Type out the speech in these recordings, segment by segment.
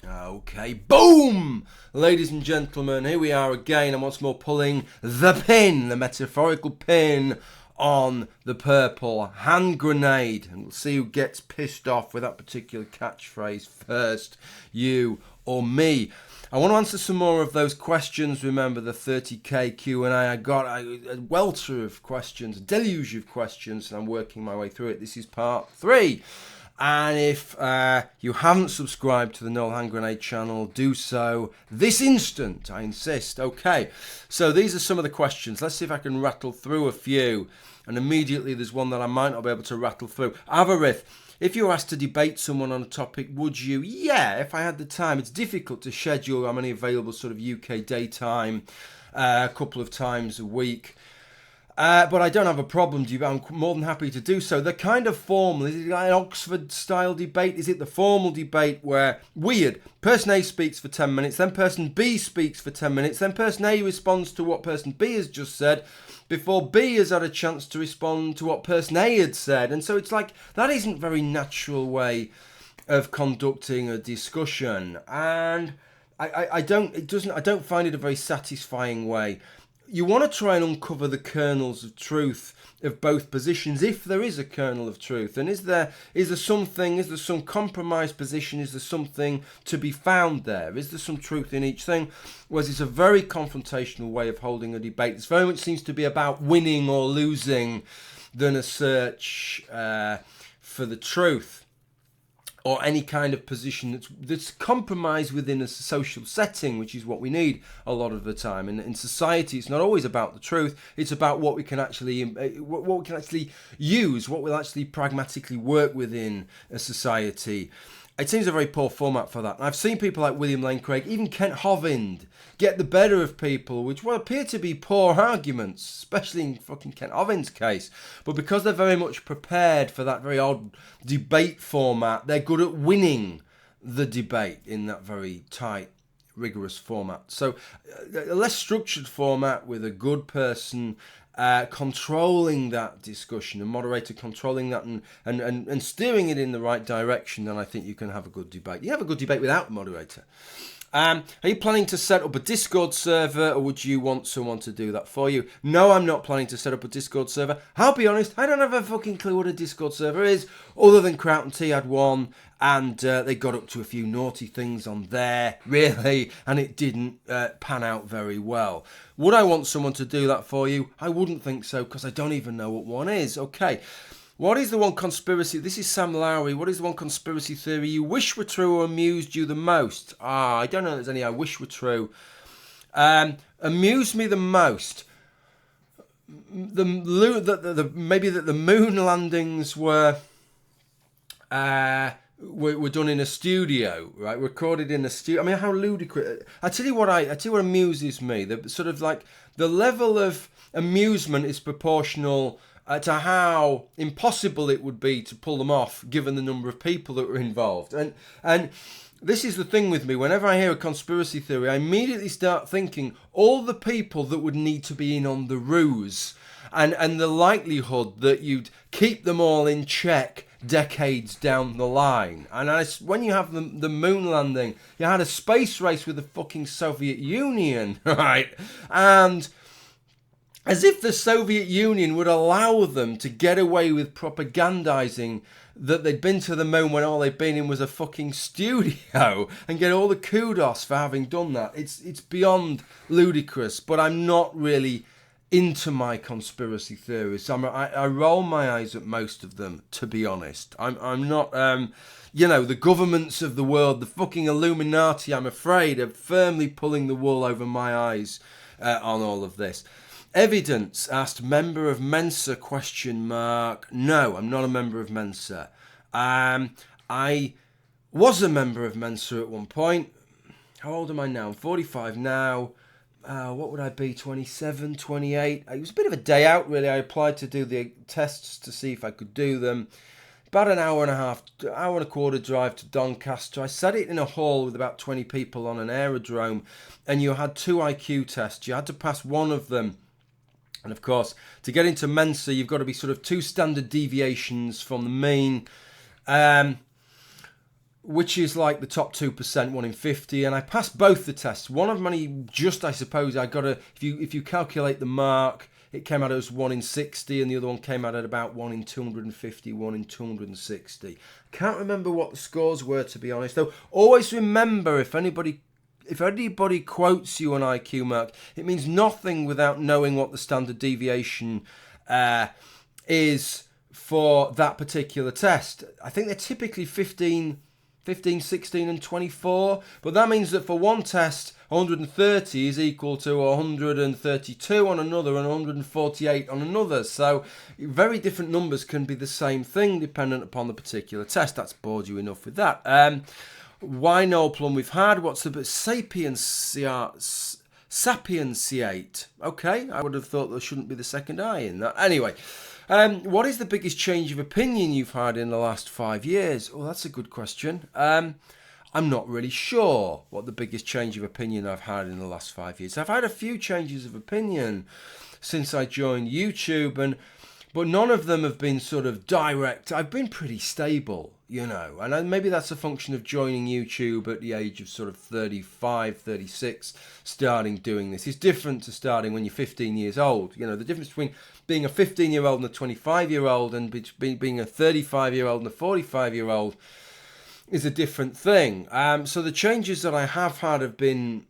Okay, boom! Ladies and gentlemen, here we are again, and once more pulling the pin, the metaphorical pin, on the purple hand grenade. And we'll see who gets pissed off with that particular catchphrase first, you or me. I want to answer some more of those questions. Remember the 30k Q&A? I got a welter of questions, a deluge of questions, and I'm working my way through it. This is part 3. And if you haven't subscribed to the Noel Hand Grenade channel, do so this instant, I insist. Okay, so these are some of the questions. Let's see if I can rattle through a few. And immediately there's one that I might not be able to rattle through. Avarith, if you were asked to debate someone on a topic, would you? Yeah, if I had the time. It's difficult to schedule. I'm only available sort of UK daytime a couple of times a week. But I don't have a problem. I'm more than happy to do so. The kind of formal, is it like an Oxford-style debate? Is it the formal debate where, weird, person A speaks for 10 minutes, then person B speaks for 10 minutes, then person A responds to what person B has just said, before B has had a chance to respond to what person A had said. And so it's like, that isn't a very natural way of conducting a discussion. And I don't find it a very satisfying way. You want to try and uncover the kernels of truth of both positions, if there is a kernel of truth. And is there some compromised position? Is there something to be found there? Is there some truth in each thing? Whereas it's a very confrontational way of holding a debate. It very much seems to be about winning or losing than a search for the truth, or any kind of position that's compromised within a social setting, which is what we need a lot of the time. And in society, it's not always about the truth. It's about what we can actually use, what will actually pragmatically work within a society. It seems a very poor format for that. And I've seen people like William Lane Craig, even Kent Hovind, get the better of people, which will appear to be poor arguments, especially in fucking Kent Hovind's case. But because they're very much prepared for that very odd debate format, they're good at winning the debate in that very tight, rigorous format. So a less structured format with a good person controlling that discussion, a moderator controlling that and steering it in the right direction, then I think you can have a good debate. You have a good debate without a moderator. Are you planning to set up a Discord server, or would you want someone to do that for you? No, I'm not planning to set up a Discord server. I'll be honest, I don't have a fucking clue what a Discord server is, other than Kraut and T had one, and they got up to a few naughty things on there, really, and it didn't pan out very well. Would I want someone to do that for you? I wouldn't think so, because I don't even know what one is. Okay. What is the one conspiracy? This is Sam Lowry. What is the one conspiracy theory you wish were true or amused you the most? I don't know if there's any I wish were true. Amused me the most. Maybe that the moon landings were done in a studio, right? Recorded in a studio. I mean, how ludicrous! I tell you what amuses me. The sort of like the level of amusement is proportional to how impossible it would be to pull them off, given the number of people that were involved. And this is the thing with me. Whenever I hear a conspiracy theory, I immediately start thinking all the people that would need to be in on the ruse, and the likelihood that you'd keep them all in check decades down the line. And when you have the moon landing, you had a space race with the fucking Soviet Union, right? And as if the Soviet Union would allow them to get away with propagandizing that they'd been to the moon when all they'd been in was a fucking studio, and get all the kudos for having done that. It's beyond ludicrous, but I'm not really into my conspiracy theories. I roll my eyes at most of them, to be honest. I'm not, the governments of the world, the fucking Illuminati, I'm afraid, are firmly pulling the wool over my eyes on all of this. Evidence asked, member of Mensa, ? No, I'm not a member of Mensa. I was a member of Mensa at one point. How old am I now? I'm 45 now. What would I be? 27, 28? It was a bit of a day out, really. I applied to do the tests to see if I could do them. About an hour and a quarter drive to Doncaster. I sat it in a hall with about 20 people on an aerodrome, and you had 2 IQ tests. You had to pass one of them. And of course, to get into Mensa, you've got to be sort of 2 standard deviations from the mean. which is like the top 2%, 1 in 50, and I passed both the tests. One of many, just I suppose, I got a, if you calculate the mark, it came out as 1 in 60, and the other one came out at about 1 in 250, 1 in 260. Can't remember what the scores were, to be honest, though. Always remember, if anybody quotes you an IQ mark, it means nothing without knowing what the standard deviation is for that particular test. I think they're typically 15, 16 and 24, but that means that for one test 130 is equal to 132 on another and 148 on another, so very different numbers can be the same thing dependent upon the particular test. That's bored you enough with that. Why Noel Plum we've had, what's the Sapientiate? Okay, I would have thought there shouldn't be the second I in that. Anyway, what is the biggest change of opinion you've had in the last 5 years? Oh, that's a good question. I'm not really sure what the biggest change of opinion I've had in the last 5 years. I've had a few changes of opinion since I joined YouTube, but none of them have been sort of direct. I've been pretty stable, you know, and maybe that's a function of joining YouTube at the age of sort of 35, 36, starting doing this. It's different to starting when you're 15 years old. You know, the difference between being a 15-year-old and a 25-year-old and being a 35-year-old and a 45-year-old is a different thing. So the changes that I have had have been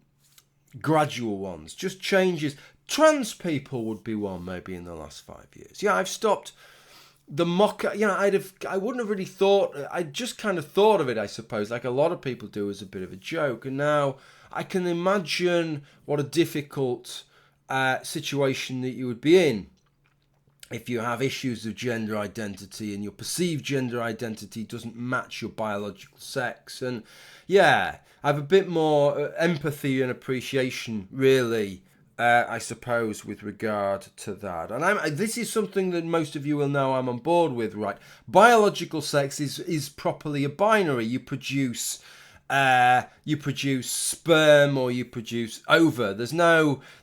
gradual ones, just changes. Trans people would be one maybe in the last 5 years. Yeah, I've stopped the mock. You know, I wouldn't have really thought. I just kind of thought of it, I suppose, like a lot of people do, as a bit of a joke. And now I can imagine what a difficult situation that you would be in if you have issues of gender identity and your perceived gender identity doesn't match your biological sex. And yeah, I have a bit more empathy and appreciation, really, I suppose, with regard to that. And this is something that most of you will know I'm on board with, right? Biological sex is properly a binary. You produce sperm or you produce ova.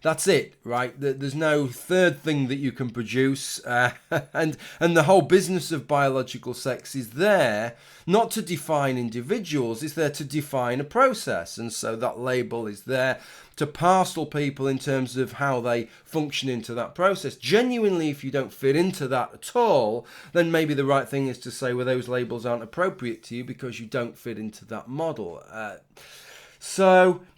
That's it, right? There's no third thing that you can produce, and the whole business of biological sex is there not to define individuals, it's there to define a process, and so that label is there to parcel people in terms of how they function into that process. Genuinely, if you don't fit into that at all, then maybe the right thing is to say, well, those labels aren't appropriate to you because you don't fit into that model.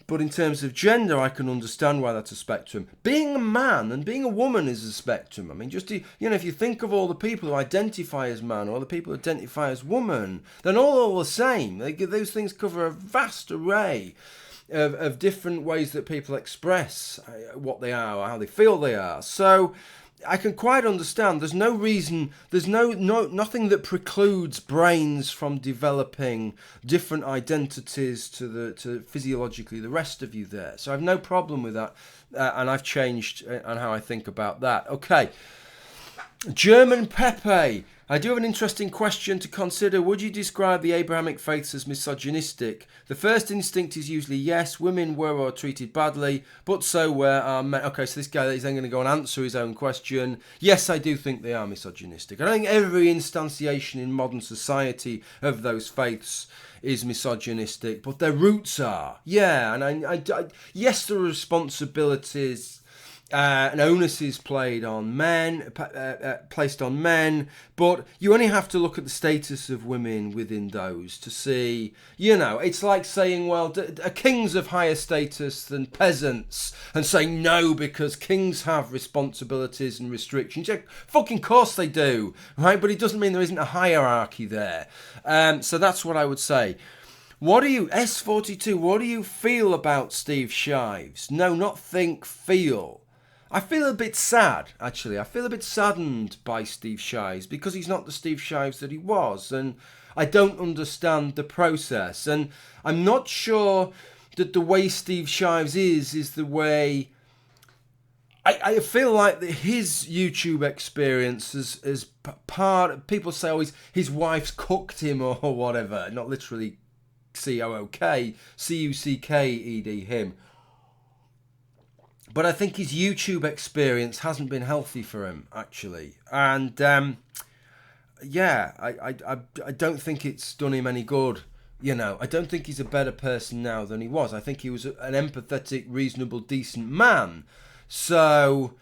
But in terms of gender, I can understand why that's a spectrum. Being a man and being a woman is a spectrum. I mean, just if you think of all the people who identify as man or the people who identify as woman, they're all the same. Those things cover a vast array of different ways that people express what they are or how they feel they are. So I can quite understand. There's no reason, there's nothing that precludes brains from developing different identities to physiologically the rest of you there. So I have no problem with that, and I've changed on how I think about that. Okay, German Pepe. I do have an interesting question to consider. Would you describe the Abrahamic Faiths as misogynistic? The first instinct is usually yes, women were or treated badly, but so were our men. Okay, so this guy is then going to go and answer his own question. Yes, I do think they are misogynistic. I don't think every instantiation in modern society of those faiths is misogynistic, but their roots are. Yeah, and yes, there are responsibilities and onus is placed on men, but you only have to look at the status of women within those to see, it's like saying, well, are kings of higher status than peasants, and saying no because kings have responsibilities and restrictions. Yeah, fucking course they do, right? But it doesn't mean there isn't a hierarchy there. So that's what I would say. S42, what do you feel about Steve Shives? No, not think, feel. I feel a bit sad, actually. I feel a bit saddened by Steve Shives because he's not the Steve Shives that he was, and I don't understand the process. And I'm not sure that the way Steve Shives is the way. I feel like that his YouTube experience is part. People say, oh, his wife's cooked him or whatever. Not literally COOK, CUCKED, him. But I think his YouTube experience hasn't been healthy for him, actually. And, I don't think it's done him any good You know, I don't think he's a better person now than he was. I think he was an empathetic, reasonable, decent man. So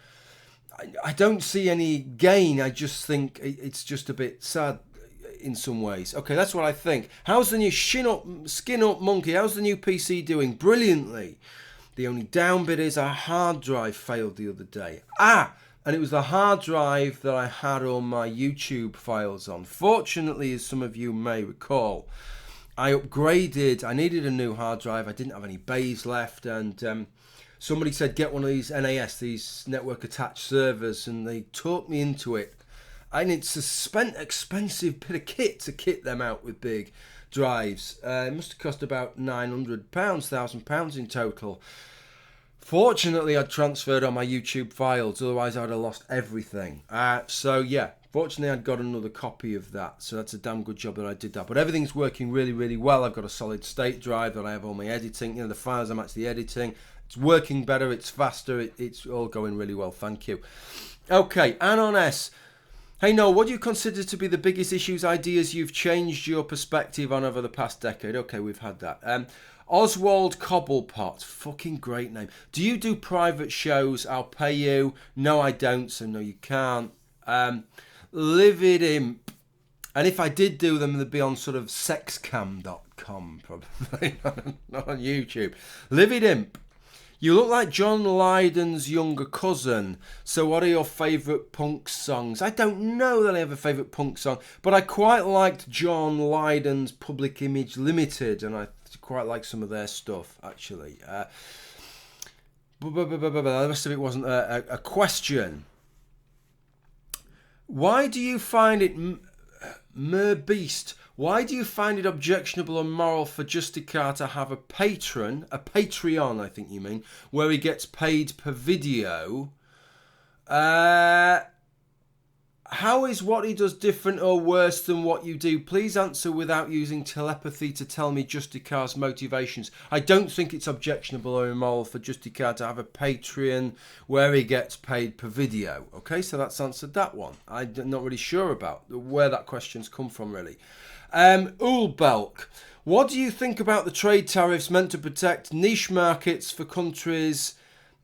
I don't see any gain. I just think it's just a bit sad in some ways. Okay, that's what I think. How's the new skin up monkey? How's the new PC doing? Brilliantly. The only down bit is our hard drive failed the other day. And it was the hard drive that I had all my YouTube files on. Fortunately, as some of you may recall, I upgraded. I needed a new hard drive. I didn't have any bays left, and somebody said get one of these NAS, these network attached servers, and they talked me into it. And it's a expensive bit of kit to kit them out with big drives. It must have cost about £900, £1,000 in total. Fortunately, I'd transferred on my YouTube files, otherwise I'd have lost everything. So yeah, fortunately I'd got another copy of that, so that's a damn good job that I did that. But everything's working really, really well. I've got a solid state drive that I have all my editing, the files I'm actually editing. It's working better, it's faster, it's all going really well, thank you. Okay, Anon S. Hey Noel, what do you consider to be the biggest issues, ideas you've changed your perspective on over the past decade? Okay, we've had that. Oswald Cobblepot, fucking great name. Do you do private shows? I'll pay you. No, I don't, so no, you can't. Livid Imp. And if I did do them, they'd be on sort of sexcam.com, probably, not on YouTube. Livid Imp. You look like John Lydon's younger cousin, so what are your favourite punk songs? I don't know that I have a favourite punk song, but I quite liked John Lydon's Public Image Limited, and I quite like some of their stuff, actually. The rest of it wasn't a question. Why do you find it... Merbeast, why do you find it objectionable or moral for Justicar to have a Patreon, I think you mean, where he gets paid per video? How is what he does different or worse than what you do? Please answer without using telepathy to tell me Justicar's motivations. I don't think it's objectionable or immoral for Justicar to have a Patreon where he gets paid per video. Okay, so that's answered that one. I'm not really sure about where that question's come from, really. Ulbelk, what do you think about the trade tariffs meant to protect niche markets for countries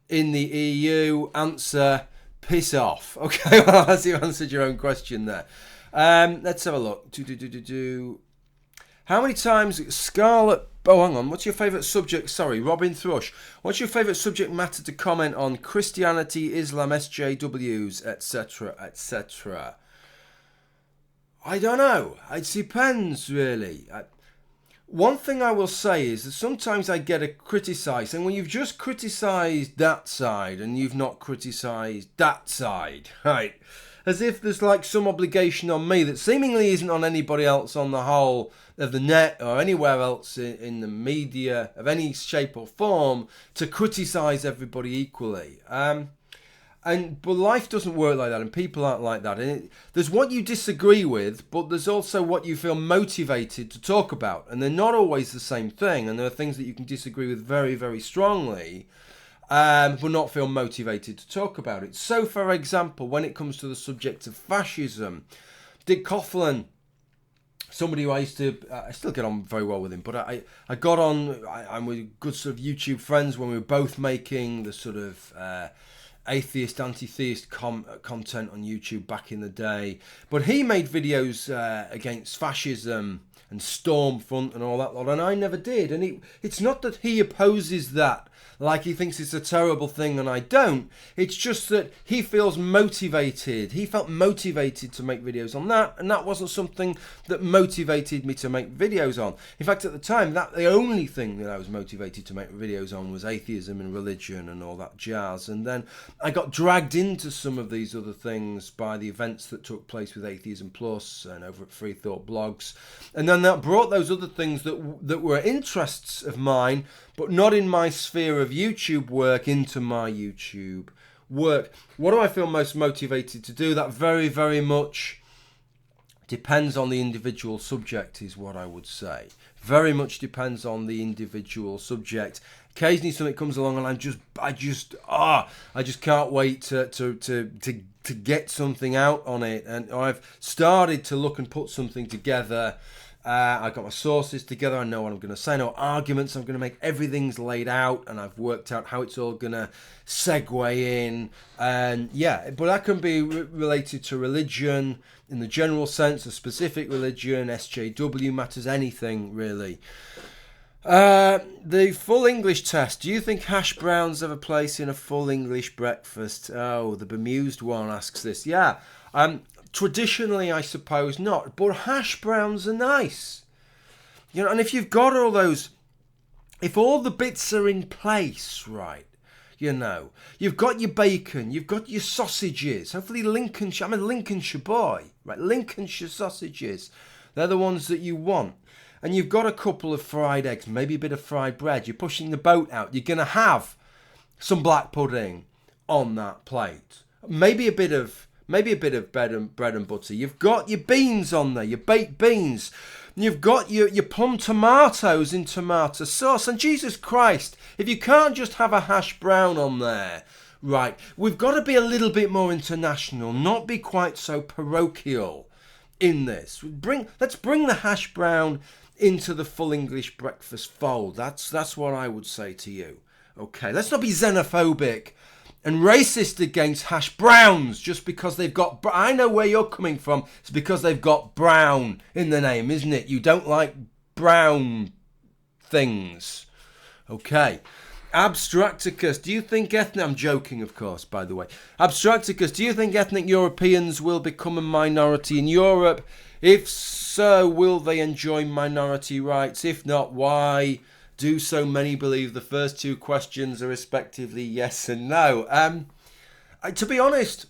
in the EU? Answer... piss off. Okay, well, as you answered your own question there. Let's have a look. How many times Scarlet... Oh, hang on. What's your favourite subject? Sorry, Robin Thrush. What's your favourite subject matter to comment on? Christianity, Islam, SJWs, etc., etc. I don't know. It depends, really. One thing I will say is that sometimes I get criticised, and when you've just criticised that side and you've not criticised that side, right? As if there's like some obligation on me that seemingly isn't on anybody else on the whole of the net or anywhere else in the media of any shape or form to criticise everybody equally. But life doesn't work like that, and people aren't like that. And there's what you disagree with, but there's also what you feel motivated to talk about. And they're not always the same thing. And there are things that you can disagree with very, very strongly, but not feel motivated to talk about it. So, for example, when it comes to the subject of fascism, Dick Coughlin, somebody who I still get on very well with him, but I got on, I'm with good sort of YouTube friends when we were both making the sort of... atheist, anti-theist content on YouTube back in the day. But he made videos against fascism and Stormfront and all that lot, and I never did. And it's not that he opposes that like he thinks it's a terrible thing and I don't. It's just that he feels motivated. He felt motivated to make videos on that, and that wasn't something that motivated me to make videos on. In fact, at the time, the only thing that I was motivated to make videos on was atheism and religion and all that jazz. And then I got dragged into some of these other things by the events that took place with Atheism Plus and over at Free Thought Blogs. And then that brought those other things that were interests of mine, but not in my sphere of YouTube work, into my YouTube work. What do I feel most motivated to do? That very, very much depends on the individual subject, is what I would say. Very much depends on the individual subject. Occasionally something comes along and I just can't wait to get something out on it. And I've started to look and put something together I got my sources together. I know what I'm going to say. No arguments. I'm going to make everything's laid out, and I've worked out how it's all going to segue in. And yeah, but that can be related to religion in the general sense, a specific religion, SJW matters, anything really. The full English test. Do you think hash browns have a place in a full English breakfast? Oh, the bemused one asks this. Yeah. Traditionally, I suppose not, but hash browns are nice. You know, and if you've got all those, if all the bits are in place, right, you know, you've got your bacon, you've got your sausages, hopefully Lincolnshire, I'm a Lincolnshire boy, right, Lincolnshire sausages, they're the ones that you want. And you've got a couple of fried eggs, maybe a bit of fried bread, you're pushing the boat out, you're going to have some black pudding on that plate. Maybe a bit of bread and butter. You've got your beans on there, your baked beans. You've got your plum tomatoes in tomato sauce. And Jesus Christ, if you can't just have a hash brown on there, right, we've got to be a little bit more international, not be quite so parochial in this. Let's bring the hash brown into the full English breakfast fold. That's what I would say to you. Okay, let's not be xenophobic and racist against hash browns just because they've got... I know where you're coming from. It's because they've got brown in the name, isn't it? You don't like brown things. Okay. Abstracticus, do you think ethnic... I'm joking, of course, by the way. Abstracticus, do you think ethnic Europeans will become a minority in Europe? If so, will they enjoy minority rights? If not, why? Do so many believe the first two questions are respectively yes and no? To be honest,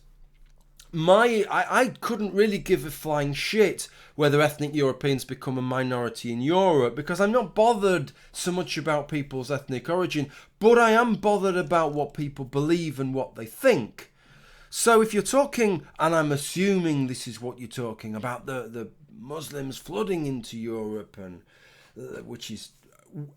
I couldn't really give a flying shit whether ethnic Europeans become a minority in Europe, because I'm not bothered so much about people's ethnic origin, but I am bothered about what people believe and what they think. So if you're talking, and I'm assuming this is what you're talking about, the Muslims flooding into Europe, and which is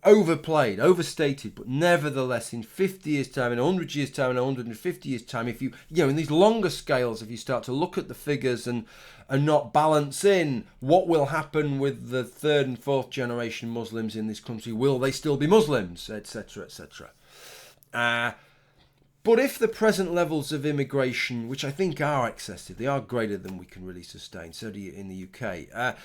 overplayed, overstated, but nevertheless in 50 years time, in 100 years time, in 150 years time, if you know, in these longer scales, if you start to look at the figures and not balance in what will happen with the third and fourth generation Muslims in this country, will they still be Muslims, etc., etc. But if the present levels of immigration, which I think are excessive, they are greater than we can really sustain, certainly in the UK,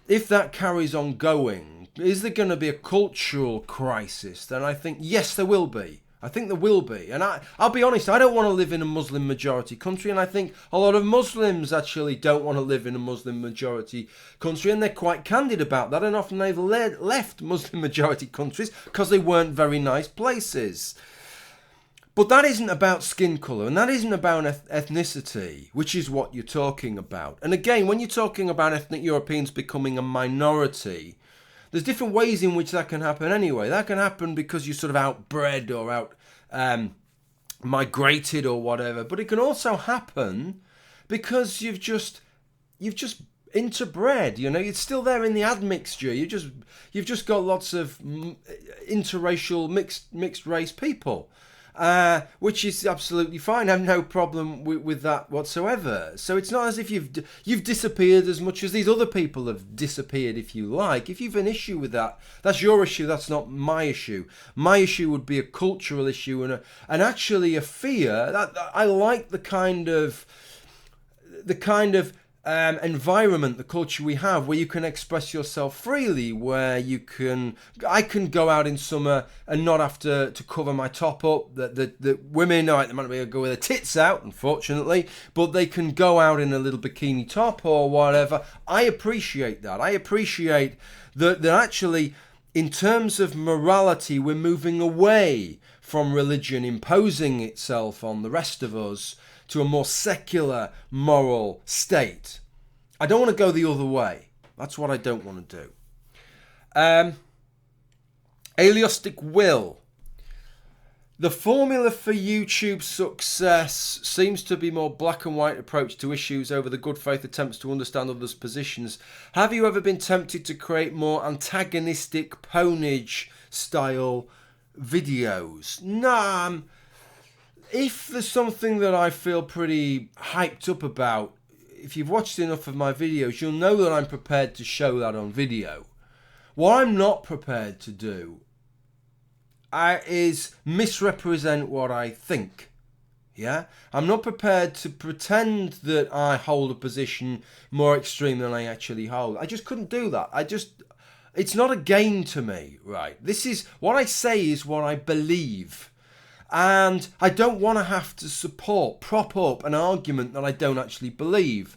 if that carries on going, is there going to be a cultural crisis? Then I think, yes, there will be. I think there will be. And I'll be honest, I don't want to live in a Muslim majority country, and I think a lot of Muslims actually don't want to live in a Muslim majority country, and they're quite candid about that, and often they've left Muslim majority countries because they weren't very nice places. But that isn't about skin colour, and that isn't about ethnicity, which is what you're talking about. And again, when you're talking about ethnic Europeans becoming a minority, there's different ways in which that can happen anyway. That can happen because you're sort of outbred or out migrated or whatever. But it can also happen because you've just interbred. You know, it's still there in the admixture. You've just got lots of interracial mixed race people. Which is absolutely fine. I have no problem with that whatsoever. So it's not as if you've disappeared as much as these other people have disappeared, if you like. If you've an issue with that, that's your issue. That's not my issue. My issue would be a cultural issue and actually a fear. That I like the kind of environment, the culture we have, where you can express yourself freely, where I can go out in summer and not have to cover my top up. The women, all right, they might be able to go with their tits out, unfortunately, but they can go out in a little bikini top or whatever. I appreciate that. I appreciate that actually, in terms of morality, we're moving away from religion imposing itself on the rest of us to a more secular moral state. I don't want to go the other way. That's what I don't want to do. Aliostic Will. The formula for YouTube success seems to be more black and white approach to issues over the good faith attempts to understand others' positions. Have you ever been tempted to create more antagonistic ponage style videos? If there's something that I feel pretty hyped up about, if you've watched enough of my videos, you'll know that I'm prepared to show that on video. What I'm not prepared to do is misrepresent what I think. Yeah? I'm not prepared to pretend that I hold a position more extreme than I actually hold. I just couldn't do that. It's not a game to me, right? This is, what I say is what I believe. And I don't want to have to prop up an argument that I don't actually believe,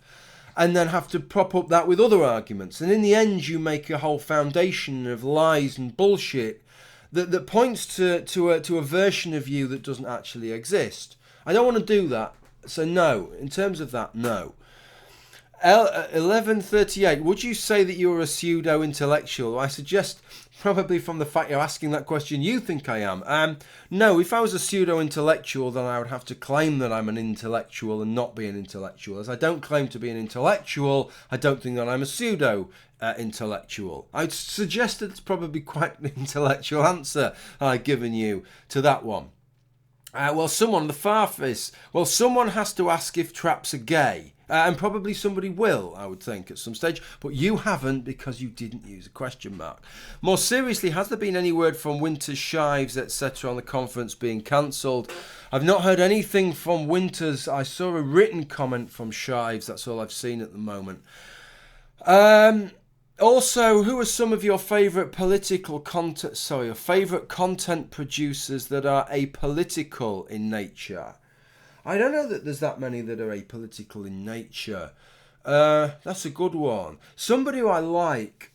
and then have to prop up that with other arguments. And in the end, you make a whole foundation of lies and bullshit that points to a version of you that doesn't actually exist. I don't want to do that. So no, in terms of that, no. 1138, would you say that you're a pseudo-intellectual? I suggest, probably from the fact you're asking that question, you think I am. No, if I was a pseudo-intellectual, then I would have to claim that I'm an intellectual and not be an intellectual. As I don't claim to be an intellectual, I don't think that I'm a pseudo-intellectual. I'd suggest that it's probably quite an intellectual answer I've given you to that one. Someone has to ask if traps are gay. And probably somebody will, I would think, at some stage. But you haven't, because you didn't use a question mark. More seriously, has there been any word from Winters, Shives, etc. on the conference being cancelled? I've not heard anything from Winters. I saw a written comment from Shives. That's all I've seen at the moment. Also, who are some of your favourite favourite content producers that are apolitical in nature? I don't know that there's that many that are apolitical in nature. That's a good one. Somebody who I like,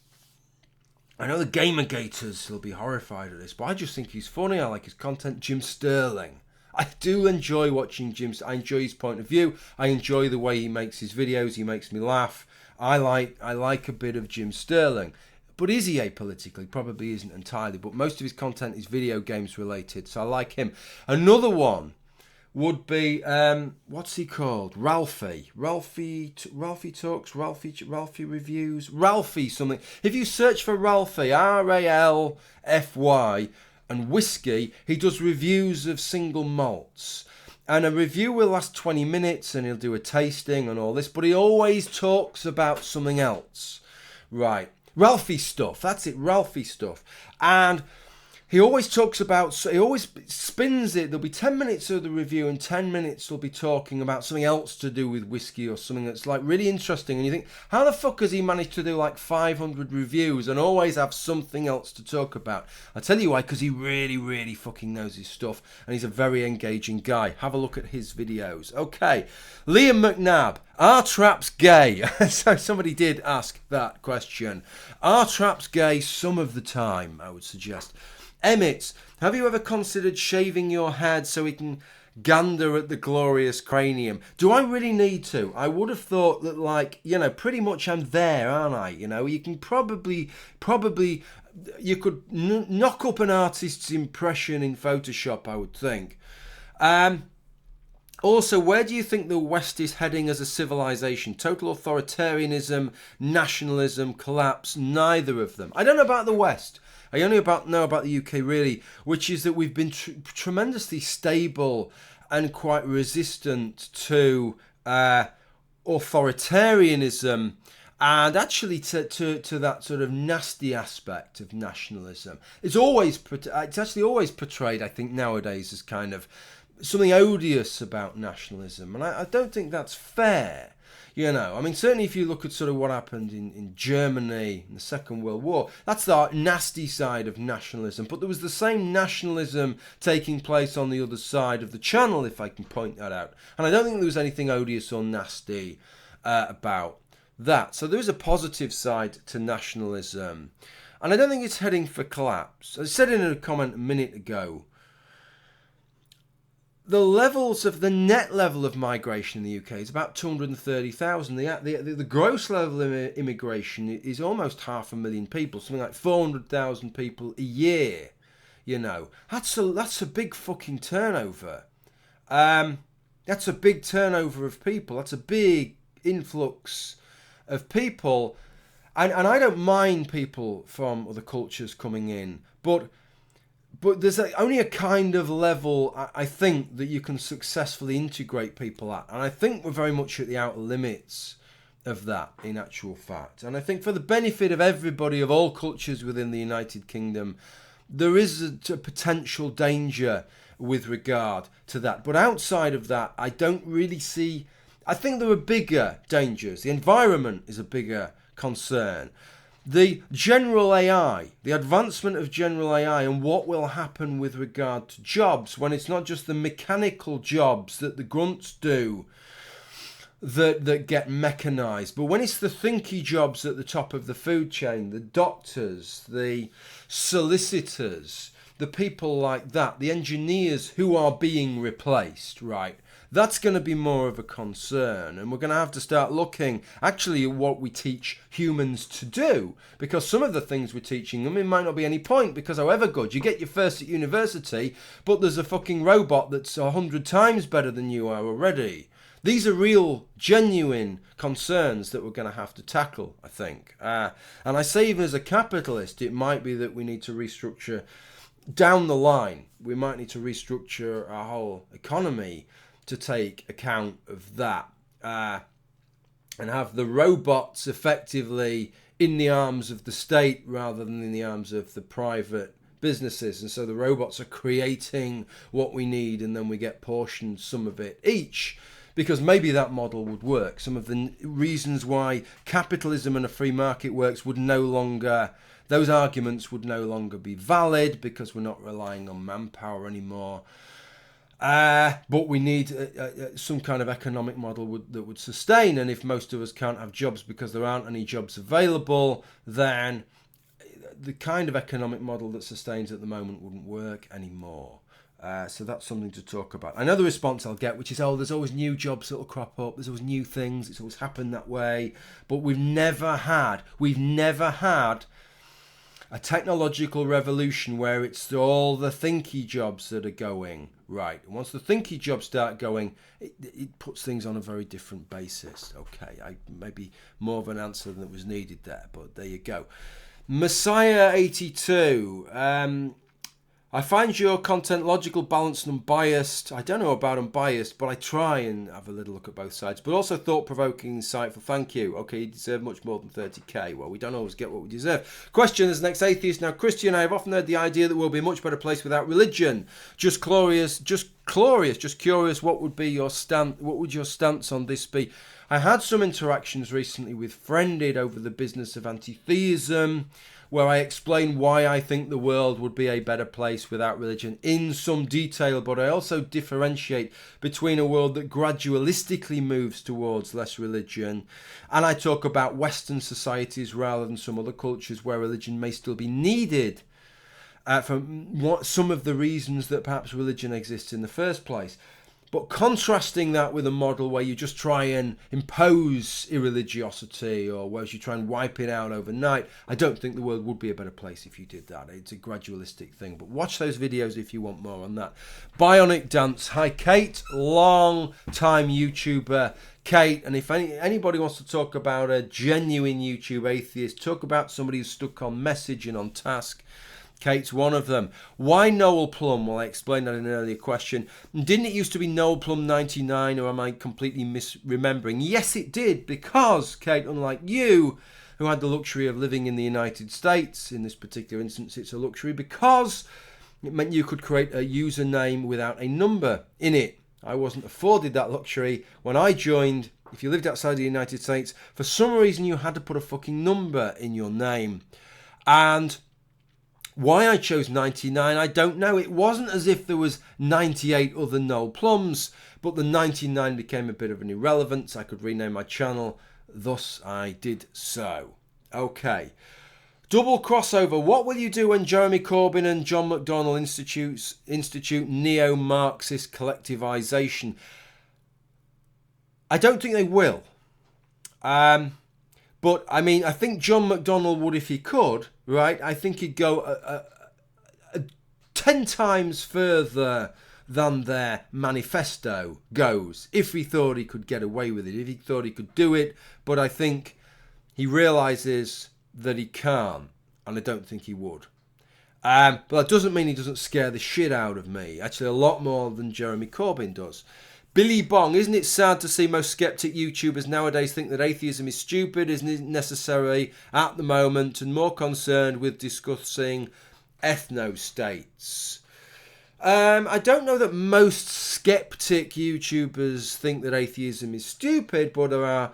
I know the Gamergators will be horrified at this, but I just think he's funny. I like his content. Jim Sterling. I do enjoy watching Jim. I enjoy his point of view. I enjoy the way he makes his videos. He makes me laugh. I like a bit of Jim Sterling. But is he apolitical? He probably isn't entirely. But most of his content is video games related, so I like him. Another one would be, what's he called? Ralphie Talks, Ralphie Reviews, Ralphie something. If you search for Ralphie, Ralfy, and whiskey, he does reviews of single malts. And a review will last 20 minutes and he'll do a tasting and all this, but he always talks about something else. Right. Ralphie stuff. That's it, Ralphie stuff. And he always he always spins it. There'll be 10 minutes of the review and 10 minutes will be talking about something else to do with whiskey or something that's like really interesting. And you think, how the fuck has he managed to do like 500 reviews and always have something else to talk about? I'll tell you why, because he really, really fucking knows his stuff and he's a very engaging guy. Have a look at his videos. Okay, Liam McNabb. Are traps gay? So somebody did ask that question. Are traps gay? Some of the time, I would suggest. Emmett, have you ever considered shaving your head so we can gander at the glorious cranium? Do I really need to? I would have thought that, like, pretty much I'm there, aren't I? You can probably you could knock up an artist's impression in Photoshop, I would think. Also, where do you think the West is heading as a civilization? Total authoritarianism, nationalism, collapse, neither of them. I don't know about the West. I only know about the UK, really, which is that we've been tremendously stable and quite resistant to authoritarianism and actually to that sort of nasty aspect of nationalism. It's actually always portrayed, I think, nowadays as kind of something odious about nationalism, and I don't think that's fair. Certainly if you look at sort of what happened in Germany in the Second World War, that's the nasty side of nationalism. But there was the same nationalism taking place on the other side of the channel, if I can point that out. And I don't think there was anything odious or nasty about that. So there is a positive side to nationalism. And I don't think it's heading for collapse. As I said in a comment a minute ago, the net level of migration in the UK is about 230,000. The gross level of immigration is almost 500,000 people, something like 400,000 people a year. That's a big fucking turnover. That's a big turnover of people. That's a big influx of people. And I don't mind people from other cultures coming in, but But there's only a kind of level, I think, that you can successfully integrate people at. And I think we're very much at the outer limits of that, in actual fact. And I think for the benefit of everybody, of all cultures within the United Kingdom, there is a potential danger with regard to that. But outside of that, I don't really see... I think there are bigger dangers. The environment is a bigger concern. The general AI, the advancement of general AI, and what will happen with regard to jobs when it's not just the mechanical jobs that the grunts do that get mechanized, but when it's the thinky jobs at the top of the food chain, the doctors, the solicitors, the people like that, the engineers who are being replaced, right? That's going to be more of a concern, and we're going to have to start looking actually at what we teach humans to do, because some of the things we're teaching them, it might not be any point, because however good, you get your first at university, but there's a fucking robot that's 100 times better than you are already. These are real, genuine concerns that we're going to have to tackle, I think. And I say even as a capitalist, it might be that we need to restructure down the line. We might need to restructure our whole economy to take account of that, and have the robots effectively in the arms of the state rather than in the arms of the private businesses. And so the robots are creating what we need, and then we get portioned some of it each, because maybe that model would work. Some of the reasons why capitalism and a free market works would no longer... those arguments would no longer be valid, because we're not relying on manpower anymore. But we need some kind of economic model that would sustain. And if most of us can't have jobs because there aren't any jobs available, then the kind of economic model that sustains at the moment wouldn't work anymore. So that's something to talk about. I know the response I'll get, which is, oh, there's always new jobs that will crop up. There's always new things. It's always happened that way. But we've never had a technological revolution where it's all the thinky jobs that are going right. And once the thinky jobs start going, it puts things on a very different basis. Okay, maybe more of an answer than was needed there, but there you go. Messiah 82. I find your content logical, balanced and unbiased. I don't know about unbiased, but I try and have a little look at both sides. But also thought-provoking, insightful. Thank you. Okay, you deserve much more than 30k. Well, we don't always get what we deserve. Question, as an ex-atheist, now Christian, I have often heard the idea that we'll be a much better place without religion. Just curious, what would be your what would your stance on this be? I had some interactions recently with Friended over the business of anti-theism, where I explain why I think the world would be a better place without religion in some detail, but I also differentiate between a world that gradualistically moves towards less religion, and I talk about Western societies rather than some other cultures where religion may still be needed for some of the reasons that perhaps religion exists in the first place. But contrasting that with a model where you just try and impose irreligiosity, or where you try and wipe it out overnight, I don't think the world would be a better place if you did that. It's a gradualistic thing. But watch those videos if you want more on that. Bionic Dance. Hi, Kate. Long-time YouTuber, Kate. And if anybody wants to talk about a genuine YouTube atheist, talk about somebody who's stuck on message and on task, Kate's one of them. Why Noel Plum? Well, I explained that in an earlier question. Didn't it used to be Noel Plum 99, or am I completely misremembering? Yes, it did, because, Kate, unlike you, who had the luxury of living in the United States, in this particular instance, it's a luxury because it meant you could create a username without a number in it. I wasn't afforded that luxury when I joined. If you lived outside the United States, for some reason you had to put a fucking number in your name. And why I chose 99, I don't know. It wasn't as if there was 98 other Noel Plums, but the 99 became a bit of an irrelevance. I could rename my channel, thus I did so. Okay. Double crossover. What will you do when Jeremy Corbyn and John McDonnell institute neo-Marxist collectivization? I don't think they will. But, I mean, I think John McDonnell would if he could, right? I think he'd go 10 times further than their manifesto goes, if he thought he could get away with it, if he thought he could do it. But I think he realises that he can't, and I don't think he would. But that doesn't mean he doesn't scare the shit out of me. Actually, a lot more than Jeremy Corbyn does. Billy Bong, isn't it sad to see most skeptic YouTubers nowadays think that atheism is stupid, isn't necessary at the moment, and more concerned with discussing ethno-states? I don't know that most skeptic YouTubers think that atheism is stupid, but there are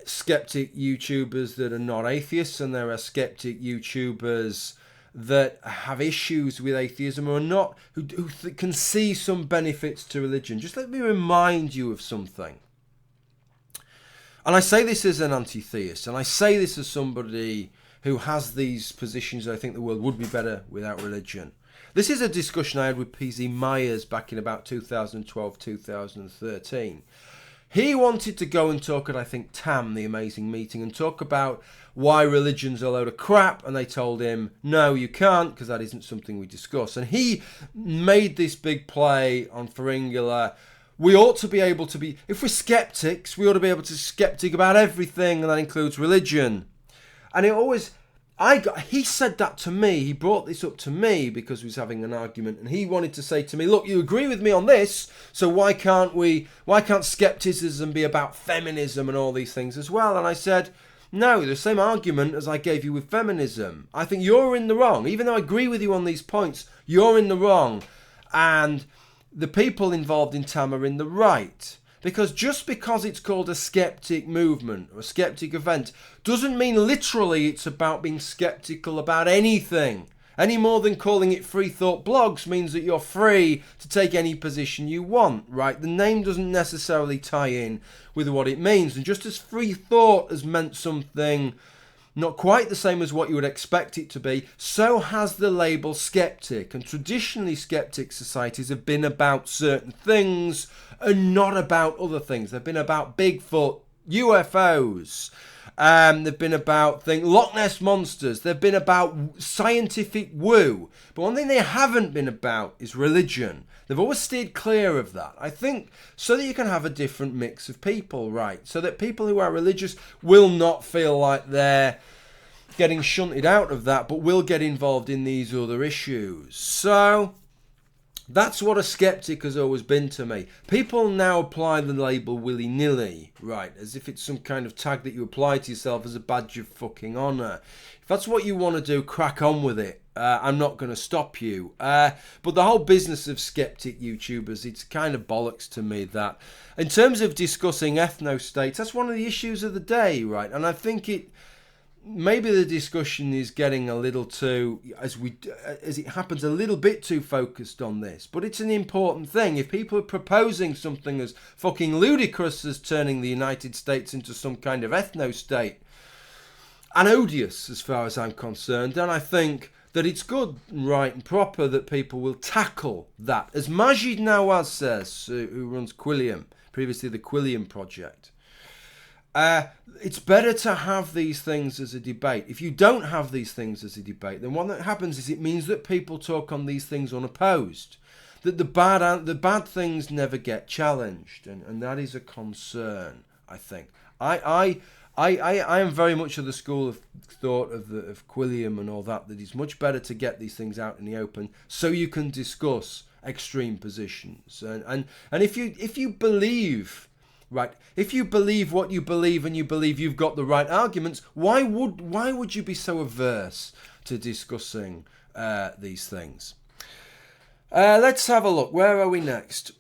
skeptic YouTubers that are not atheists, and there are skeptic YouTubers that have issues with atheism or are not, who can see some benefits to religion. Just let me remind you of something. And I say this as an anti-theist, and I say this as somebody who has these positions that I think the world would be better without religion. This is a discussion I had with P.Z. Myers back in about 2012, 2013. He wanted to go and talk at, I think, TAM, the amazing meeting, and talk about why religion's a load of crap, and they told him, no, you can't, because that isn't something we discuss. And he made this big play on Faringula. We ought to be able to be, if we're skeptics, we ought to be able to be skeptic about everything, and that includes religion. And it always... he said that to me, he brought this up to me because we was having an argument, and he wanted to say to me, look, you agree with me on this, so why can't skepticism be about feminism and all these things as well? And I said, no, the same argument as I gave you with feminism. I think you're in the wrong. Even though I agree with you on these points, you're in the wrong. And the people involved in TAM are in the right. Because just because it's called a skeptic movement or a skeptic event doesn't mean literally it's about being skeptical about anything. Any more than calling it Free Thought Blogs means that you're free to take any position you want, right? The name doesn't necessarily tie in with what it means. And just as free thought has meant something not quite the same as what you would expect it to be, so has the label skeptic. And traditionally, skeptic societies have been about certain things and not about other things. They've been about Bigfoot, UFOs. They've been about Loch Ness monsters. They've been about scientific woo. But one thing they haven't been about is religion. They've always steered clear of that. I think so that you can have a different mix of people, right? So that people who are religious will not feel like they're getting shunted out of that, but will get involved in these other issues. So that's what a skeptic has always been to me. People now apply the label willy-nilly, right, as if it's some kind of tag that you apply to yourself as a badge of fucking honour. If that's what you want to do, crack on with it. I'm not going to stop you. But the whole business of skeptic YouTubers, it's kind of bollocks to me that in terms of discussing ethno-states, that's one of the issues of the day, right? And I think maybe the discussion is getting a little too, as it happens, a little bit too focused on this. But it's an important thing. If people are proposing something as fucking ludicrous as turning the United States into some kind of ethno-state, and odious as far as I'm concerned, then I think that it's good and right and proper that people will tackle that. As Majid Nawaz says, who runs Quilliam, previously the Quilliam Project, it's better to have these things as a debate. If you don't have these things as a debate, then what happens is it means that people talk on these things unopposed. That the bad things never get challenged, and that is a concern, I think. I am very much of the school of thought of Quilliam and all that it's much better to get these things out in the open so you can discuss extreme positions. And if you believe, right, if you believe what you believe and you believe you've got the right arguments, why would you be so averse to discussing these things? Let's have a look. Where are we next?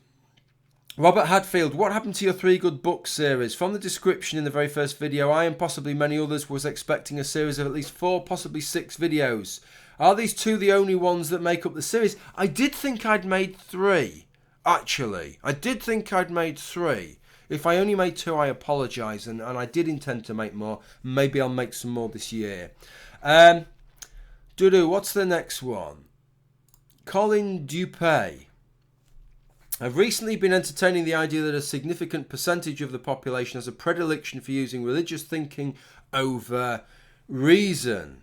Robert Hadfield, what happened to your 3 good books series? From the description in the very first video, I and possibly many others was expecting a series of at least 4, possibly 6 videos. Are these 2 the only ones that make up the series? I did think I'd made 3, actually. I did think I'd made 3. If I only made 2, I apologise, and I did intend to make more. Maybe I'll make some more this year. What's the next one? Colin Dupay. I've recently been entertaining the idea that a significant percentage of the population has a predilection for using religious thinking over reason,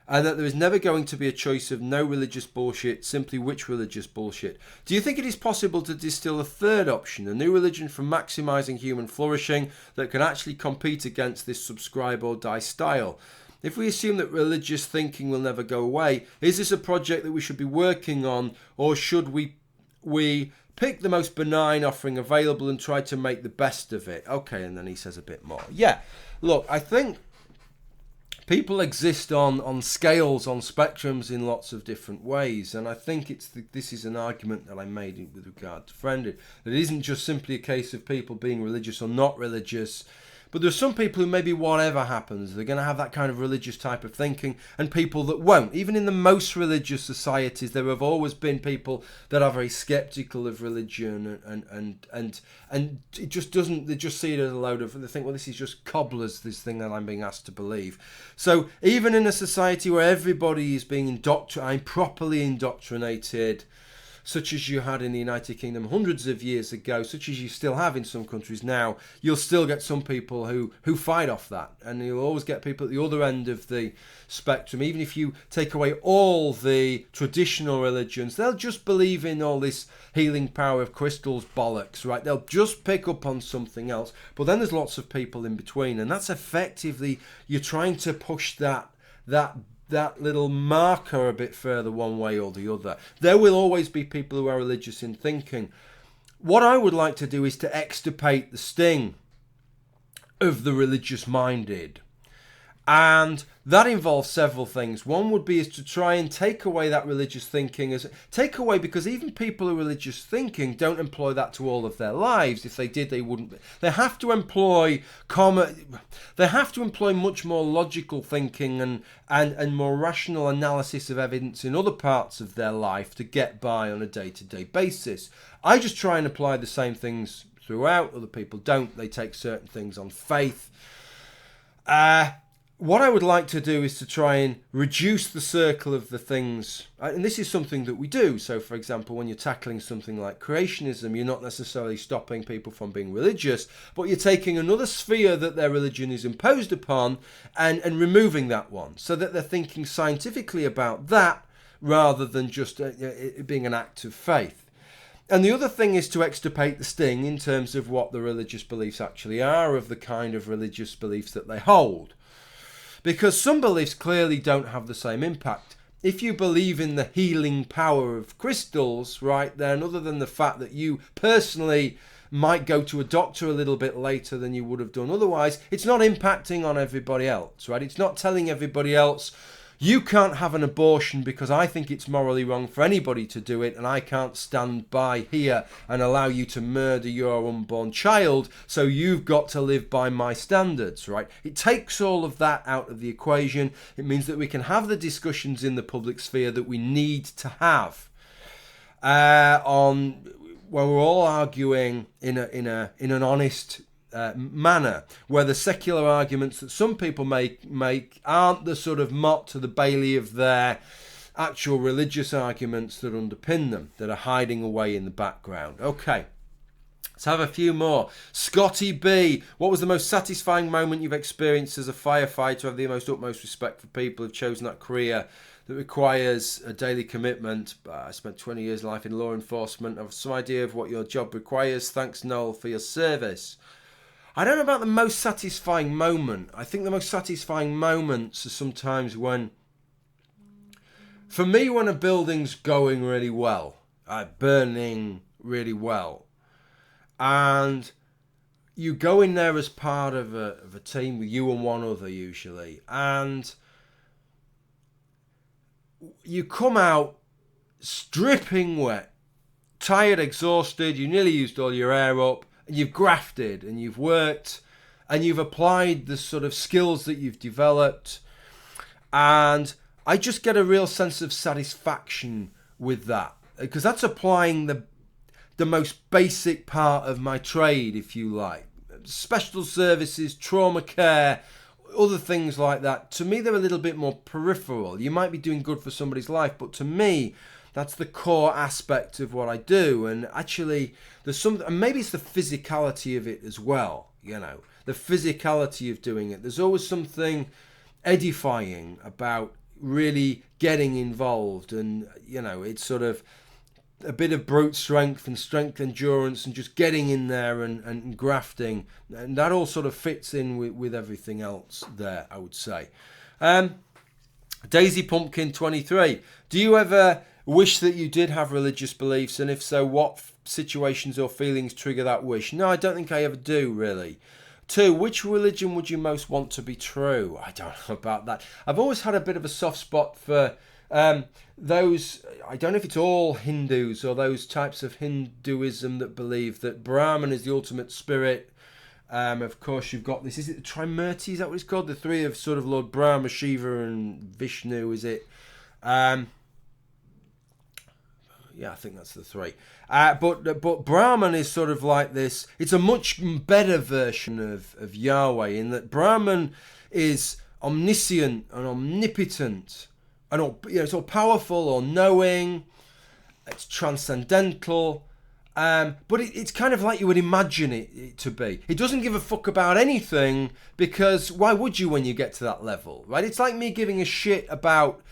and that there is never going to be a choice of no religious bullshit, simply which religious bullshit. Do you think it is possible to distill a third option, a new religion for maximising human flourishing that can actually compete against this subscribe or die style? if we assume that religious thinking will never go away, is this a project that we should be working on, or should we pick the most benign offering available and try to make the best of it? Okay, and then he says a bit more. Yeah, look, I think people exist on scales, on spectrums in lots of different ways, and I think this is an argument that I made with regard to friendship. That it isn't just simply a case of people being religious or not religious, but there's some people who maybe whatever happens, they're going to have that kind of religious type of thinking, and people that won't. Even in the most religious societies, there have always been people that are very sceptical of religion, and it just doesn't. They just see it as a load of. They think, well, this is just cobblers. This thing that I'm being asked to believe. So even in a society where everybody is being properly indoctrinated, such as you had in the United Kingdom hundreds of years ago, such as you still have in some countries now, you'll still get some people who fight off that. And you'll always get people at the other end of the spectrum. Even if you take away all the traditional religions, they'll just believe in all this healing power of crystals bollocks, right? They'll just pick up on something else. But then there's lots of people in between. And that's effectively, you're trying to push that little marker a bit further one way or the other. There will always be people who are religious in thinking. What I would like to do is to extirpate the sting of the religious minded. And that involves several things. One would be is to try and take away that religious thinking, because even people who are religious thinking don't employ that to all of their lives. If they did, they wouldn't. They have to employ much more logical thinking and more rational analysis of evidence in other parts of their life to get by on a day-to-day basis. I just try and apply the same things throughout. Other people don't. They take certain things on faith. What I would like to do is to try and reduce the circle of the things, and this is something that we do. So, for example, when you're tackling something like creationism, you're not necessarily stopping people from being religious, but you're taking another sphere that their religion is imposed upon and removing that one, so that they're thinking scientifically about that rather than just it being an act of faith. And the other thing is to extirpate the sting in terms of what the religious beliefs actually are, of the kind of religious beliefs that they hold. Because some beliefs clearly don't have the same impact. If you believe in the healing power of crystals, right, then other than the fact that you personally might go to a doctor a little bit later than you would have done otherwise, it's not impacting on everybody else, right? It's not telling everybody else, you can't have an abortion because I think it's morally wrong for anybody to do it, and I can't stand by here and allow you to murder your unborn child, so you've got to live by my standards, right? It takes all of that out of the equation. It means that we can have the discussions in the public sphere that we need to have on where we're all arguing in an honest manner, where the secular arguments that some people make aren't the sort of mot to the bailey of their actual religious arguments that underpin them, that are hiding away in the background. Okay, let's have a few more. Scotty B, what was the most satisfying moment you've experienced as a firefighter? I have the utmost respect for people who've chosen that career that requires a daily commitment. I spent 20 years of life in law enforcement. I have some idea of what your job requires. Thanks, Noel, for your service. I don't know about the most satisfying moment. I think the most satisfying moments are sometimes when a building's going really well, burning really well, and you go in there as part of a team with you and one other usually, and you come out dripping wet, tired, exhausted, you nearly used all your air up, and you've grafted and you've worked and you've applied the sort of skills that you've developed, and I just get a real sense of satisfaction with that, because that's applying the most basic part of my trade, if you like. Special services, trauma care, other things like that. To me, they're a little bit more peripheral. You might be doing good for somebody's life, but to me, that's the core aspect of what I do. And actually, there's some, and maybe it's the physicality of it as well, you know, the physicality of doing it. There's always something edifying about really getting involved, and, you know, it's sort of a bit of brute strength and strength endurance and just getting in there and grafting, and that all sort of fits in with everything else there, I would say. Daisy Pumpkin 23. Do you ever wish that you did have religious beliefs, and if so, what situations or feelings trigger that wish? No, I don't think I ever do, really. 2, which religion would you most want to be true? I don't know about that. I've always had a bit of a soft spot for those, I don't know if it's all Hindus or those types of Hinduism that believe that Brahman is the ultimate spirit. Of course, you've got this, is it the Trimurti, is that what it's called? The three of sort of Lord Brahma, Shiva and Vishnu, is it? Yeah, I think that's the three. But Brahman is sort of like this, it's a much better version of Yahweh, in that Brahman is omniscient and omnipotent, and all, it's all powerful or knowing, it's transcendental. But it's kind of like you would imagine it to be. It doesn't give a fuck about anything, because why would you when you get to that level, right? It's like me giving a shit about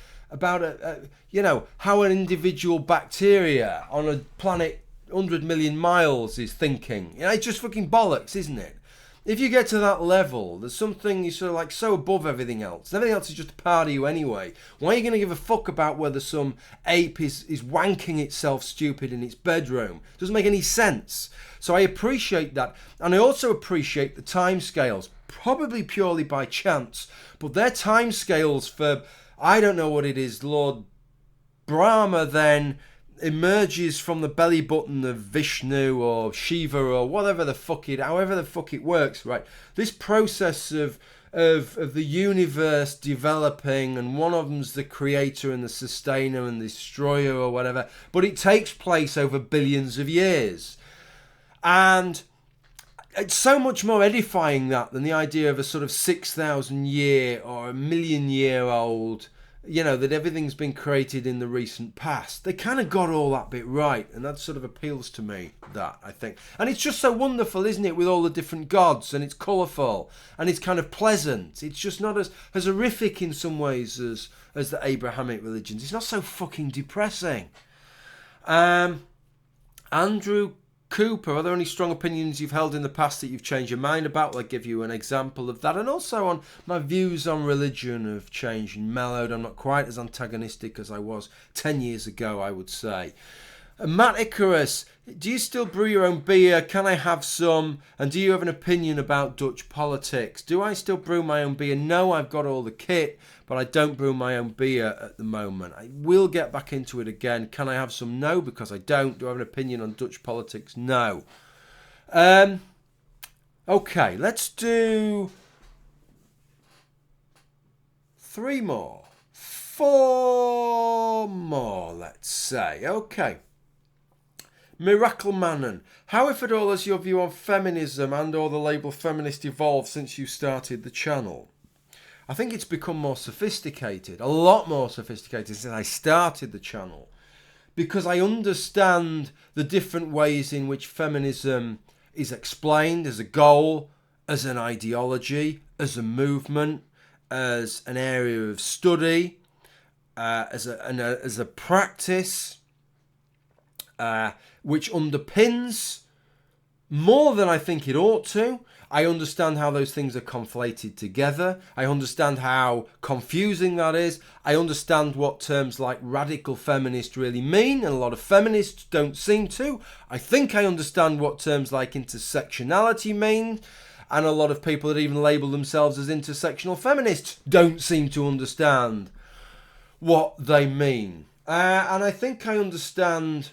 how an individual bacteria on a planet 100 million miles is thinking. It's just fucking bollocks, isn't it? If you get to that level, there's something you're sort of like so above everything else. Everything else is just a part of you anyway. Why are you going to give a fuck about whether some ape is wanking itself stupid in its bedroom? It doesn't make any sense. So I appreciate that. And I also appreciate the timescales, probably purely by chance. But their timescales for, I don't know what it is, Lord Brahma then emerges from the belly button of Vishnu or Shiva or whatever the fuck however the fuck it works, right? This process of the universe developing, and one of them's the creator and the sustainer and the destroyer or whatever, but it takes place over billions of years. And it's so much more edifying that than the idea of a sort of 6,000 year or a million year old, that everything's been created in the recent past. They kind of got all that bit right, and that sort of appeals to me, that, I think. And it's just so wonderful, isn't it, with all the different gods, and it's colourful, and it's kind of pleasant. It's just not as horrific in some ways as the Abrahamic religions. It's not so fucking depressing. Andrew Cooper, are there any strong opinions you've held in the past that you've changed your mind about? I'll give you an example of that. And also on my views on religion have changed and mellowed. I'm not quite as antagonistic as I was 10 years ago, I would say. Matt Icarus, do you still brew your own beer? Can I have some? And do you have an opinion about Dutch politics? Do I still brew my own beer? No, I've got all the kit, but I don't brew my own beer at the moment. I will get back into it again. Can I have some? No, because I don't. Do I have an opinion on Dutch politics? No. Okay, let's do 3 more. 4 more, let's say. Okay. Miracle Manon, how, if at all, has your view on feminism and or the label feminist evolved since you started the channel? I think it's become more sophisticated, a lot more sophisticated since I started the channel, because I understand the different ways in which feminism is explained as a goal, as an ideology, as a movement, as an area of study, as a practice, which underpins more than I think it ought to. I understand how those things are conflated together. I understand how confusing that is. I understand what terms like radical feminist really mean, and a lot of feminists don't seem to. I think I understand what terms like intersectionality mean, and a lot of people that even label themselves as intersectional feminists don't seem to understand what they mean. And I think I understand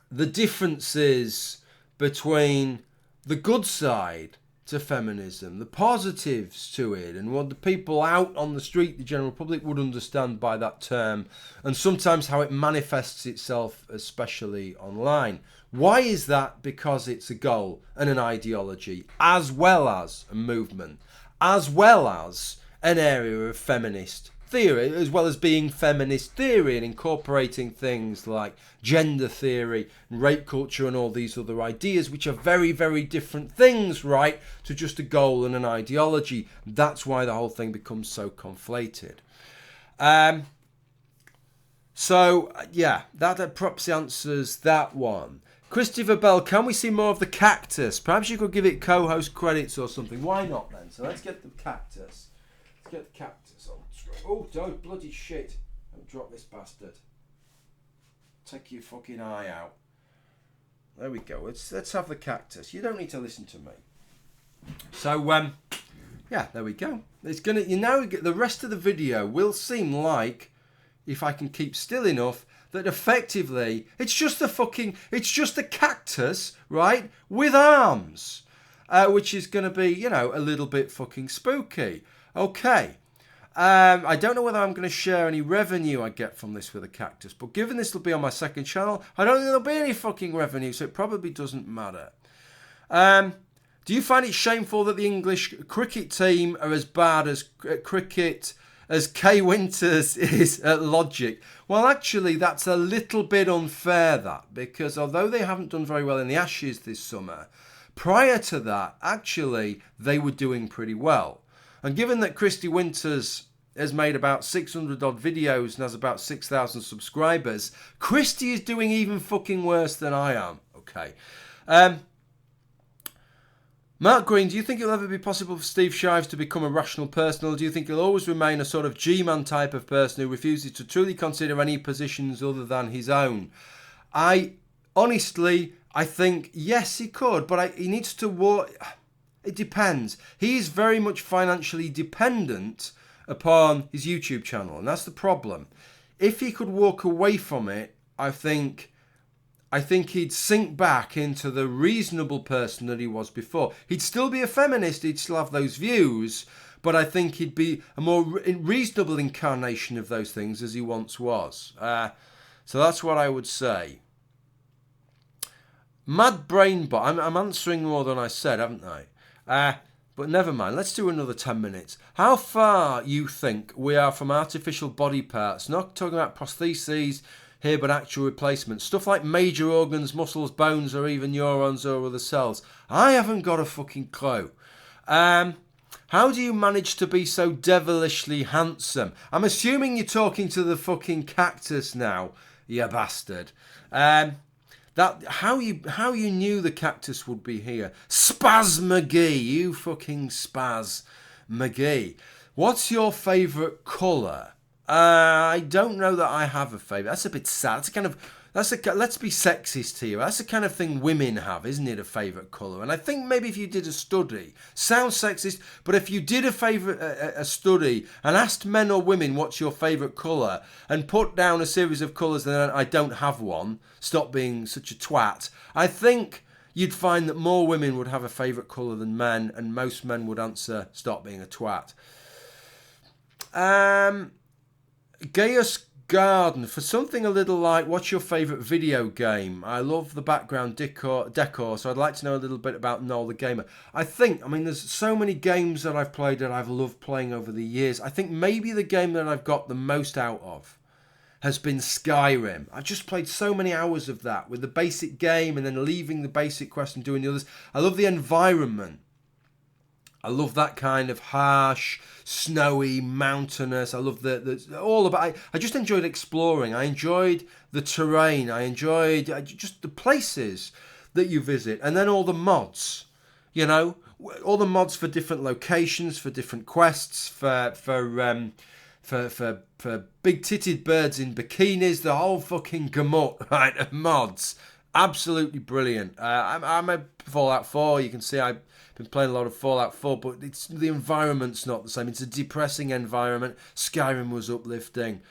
the differences between the good side to feminism, the positives to it, and what the people out on the street, the general public, would understand by that term, and sometimes how it manifests itself, especially online. Why is that? Because it's a goal and an ideology, as well as a movement, as well as an area of feminist theory, as well as being feminist theory and incorporating things like gender theory and rape culture and all these other ideas, which are very, very different things, right, to just a goal and an ideology. That's why the whole thing becomes so conflated. So, yeah, that perhaps answers that one. Christopher Bell, can we see more of the cactus? Perhaps you could give it co-host credits or something. Why not then? So let's get the cactus. Let's get the cactus on screen. Oh, don't bloody shit. Don't drop this bastard. Take your fucking eye out. There we go. Let's have the cactus. You don't need to listen to me. So, yeah, there we go. It's gonna, the rest of the video will seem like, if I can keep still enough, that effectively it's just a cactus, right, with arms, which is going to be, a little bit fucking spooky. Okay. I don't know whether I'm going to share any revenue I get from this with a cactus, but given this will be on my second channel, I don't think there'll be any fucking revenue, so it probably doesn't matter. Do you find it shameful that the English cricket team are as bad as cricket as Kay Winters is at Logic? Well, actually, that's a little bit unfair, that, because although they haven't done very well in the Ashes this summer, prior to that, actually, they were doing pretty well. And given that Christy Winters has made about 600 odd videos and has about 6,000 subscribers, Christy is doing even fucking worse than I am. Okay. Mark Green, do you think it'll ever be possible for Steve Shives to become a rational person, or do you think he'll always remain a sort of G-man type of person who refuses to truly consider any positions other than his own? Honestly, I think, yes, he could, but he needs to it depends. He is very much financially dependent upon his YouTube channel, and that's the problem. If he could walk away from it, I think he'd sink back into the reasonable person that he was before. He'd still be a feminist, he'd still have those views, but I think he'd be a more reasonable incarnation of those things as he once was. So that's what I would say. Mad Brainbot, I'm answering more than I said, haven't I? But never mind, let's do another 10 minutes. How far you think we are from artificial body parts? Not talking about prostheses here, but actual replacements. Stuff like major organs, muscles, bones, or even neurons or other cells. I haven't got a fucking clue. How do you manage to be so devilishly handsome? I'm assuming you're talking to the fucking cactus now, you bastard. How you knew the cactus would be here. Spaz McGee, you fucking Spaz McGee. What's your favourite colour? I don't know that I have a favourite. That's a bit sad. Let's be sexist here. That's the kind of thing women have, isn't it? A favourite colour. And I think maybe if you did a study, sounds sexist, but if you did a study and asked men or women what's your favourite colour and put down a series of colours, and I don't have one, stop being such a twat, I think you'd find that more women would have a favourite colour than men, and most men would answer stop being a twat. Gaius Garden, for something a little like, what's your favourite video game? I love the background decor, so I'd like to know a little bit about Noel the Gamer. There's so many games that I've played that I've loved playing over the years. I think maybe the game that I've got the most out of has been Skyrim. I've just played so many hours of that, with the basic game and then leaving the basic quest and doing the others. I love the environment. I love that kind of harsh, snowy, mountainous. I love I just enjoyed exploring. I enjoyed the terrain. I enjoyed just the places that you visit, and then all the mods. All the mods for different locations, for different quests, for big-titted birds in bikinis. The whole fucking gamut, right, of mods. Absolutely brilliant. I'm a Fallout 4. You can see I've been playing a lot of Fallout 4, but the environment's not the same. It's a depressing environment. Skyrim was uplifting.